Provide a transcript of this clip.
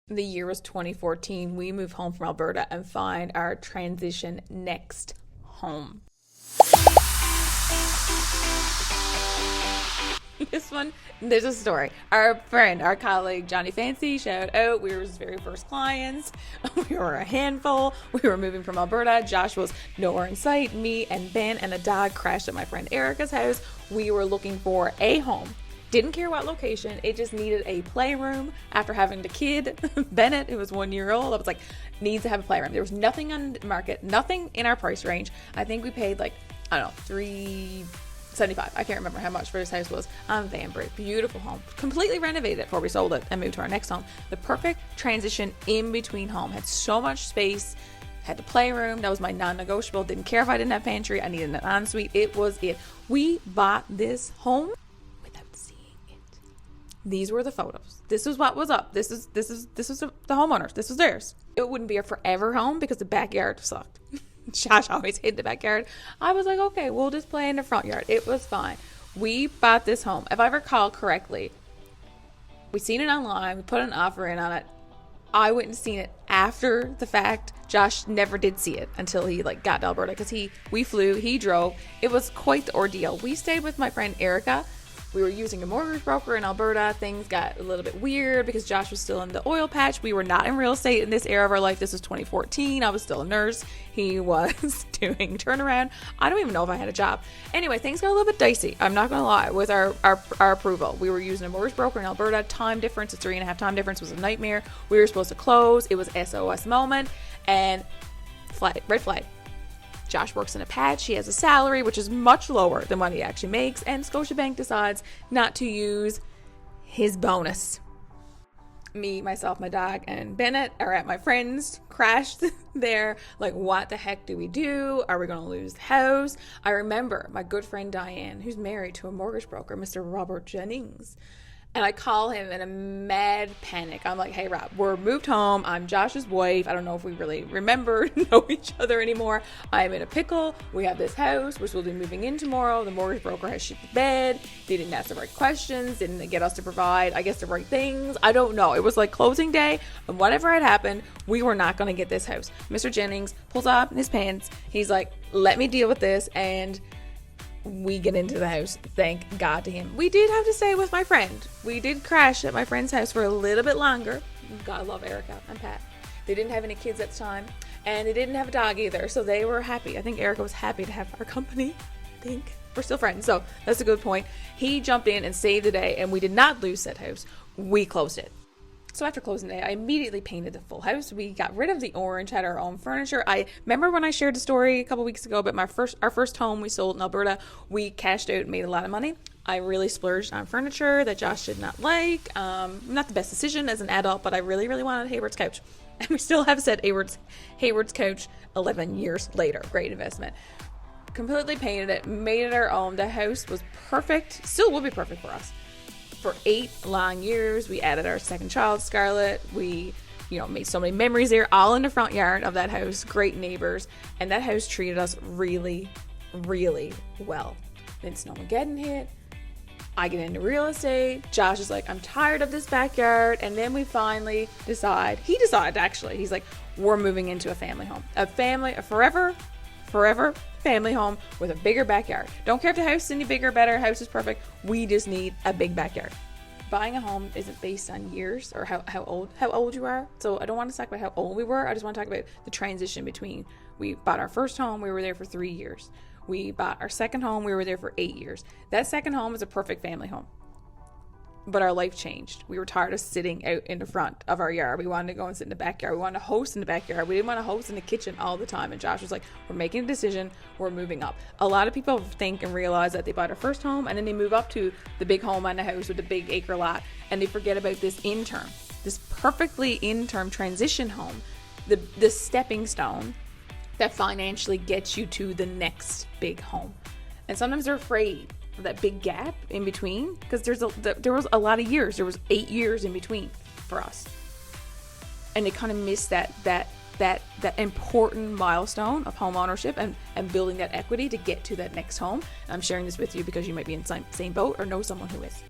The year was 2014. We moved home from Alberta and find our transition next home. This one, there's a story. Our friend, our colleague, Johnny Fancy, shout out. We were his very first clients. We were a handful. We were moving from Alberta. Josh was nowhere in sight. Me and Ben and a dog crashed at my friend Erica's house. We were looking for a home. Didn't care what location. It just needed a playroom. After having the kid, Bennett, who was 1 year old, I was like, needs to have a playroom. There was nothing on the market, nothing in our price range. I think we paid like, I don't know, $375. I can't remember how much for this house was on Vanbury. Beautiful home. Completely renovated before we sold it and moved to our next home. The perfect transition in between home. Had so much space. Had the playroom. That was my non-negotiable. Didn't care if I didn't have pantry. I needed an ensuite. It was it. We bought this home without seeing it. These were the photos. This is what was up. This is the homeowners. This was theirs. It wouldn't be a forever home because the backyard sucked. Josh always hated the backyard. I was like, okay, we'll just play in the front yard. It was fine. We bought this home. If I recall correctly, we seen it online. We put an offer in on it. I went and seen it after the fact. Josh never did see it until he got to Alberta because we flew, he drove. It was quite the ordeal. We stayed with my friend Erica. We were using a mortgage broker in Alberta. Things got a little bit weird because Josh was still in the oil patch. We were not in real estate in this era of our life. This was 2014. I was still a nurse. He was doing turnaround. I don't even know if I had a job. Anyway, things got a little bit dicey. I'm not going to lie with our approval. We were using a mortgage broker in Alberta. Time difference, a 3.5 time difference was a nightmare. We were supposed to close. It was SOS moment and red flag. Josh works in a patch. He has a salary, which is much lower than what he actually makes. And Scotiabank decides not to use his bonus. Me, myself, my dog, and Bennett are at my friend's, crashed there. Like, what the heck do we do? Are we going to lose the house? I remember my good friend Diane, who's married to a mortgage broker, Mr. Robert Jennings. And I call him in a mad panic. I'm like, hey, Rob, we're moved home. I'm Josh's wife. I don't know if we really know each other anymore. I'm in a pickle. We have this house. We're supposed to be moving in tomorrow. The mortgage broker has shit the bed. They didn't ask the right questions. Didn't get us to provide, I guess, the right things. I don't know. It was like closing day. And whatever had happened, we were not going to get this house. Mr. Jennings pulls up in his pants. He's like, let me deal with this. And we get into the house. Thank God to him. We did have to stay with my friend. We did crash at my friend's house for a little bit longer. God love Erica and Pat. They didn't have any kids at the time, and they didn't have a dog either, so they were happy. I think Erica was happy to have our company. I think we're still friends, so that's a good point. He jumped in and saved the day, and we did not lose that house. We closed it. So after closing the day, I immediately painted the full house. We got rid of the orange, had our own furniture. I remember when I shared the story a couple weeks ago, but our first home we sold in Alberta, we cashed out and made a lot of money. I really splurged on furniture that Josh did not like. Not the best decision as an adult, but I really, really wanted Hayward's couch. And we still have said Hayward's couch 11 years later. Great investment. Completely painted it, made it our own. The house was perfect. Still will be perfect for us. For 8 long years, we added our second child, Scarlett. We, made so many memories there, all in the front yard of that house. Great neighbors. And that house treated us really, really well. Then Snowmageddon hit. I get into real estate. Josh is like, I'm tired of this backyard. And then we finally he decided actually, he's like, we're moving into a family home. A forever family home with a bigger backyard. Don't care if the house is any bigger or better. House is perfect. We just need a big backyard. Buying a home isn't based on years or how old you are. So I don't want to talk about how old we were. I just want to talk about the transition between we bought our first home. We were there for 3 years. We bought our second home. We were there for 8 years. That second home is a perfect family home. But our life changed. We were tired of sitting out in the front of our yard. We wanted to go and sit in the backyard. We wanted to host in the backyard. We didn't want to host in the kitchen all the time. And Josh was like, we're making a decision. We're moving up. A lot of people think and realize that they bought their first home and then they move up to the big home on the house with the big acre lot. And they forget about this perfectly interim transition home, the stepping stone that financially gets you to the next big home. And sometimes they're afraid of that big gap in between because there was a lot of years. There was 8 years in between for us, and they kind of missed that important milestone of home ownership and building that equity to get to that next home. I'm sharing this with you because you might be in the same boat or know someone who is.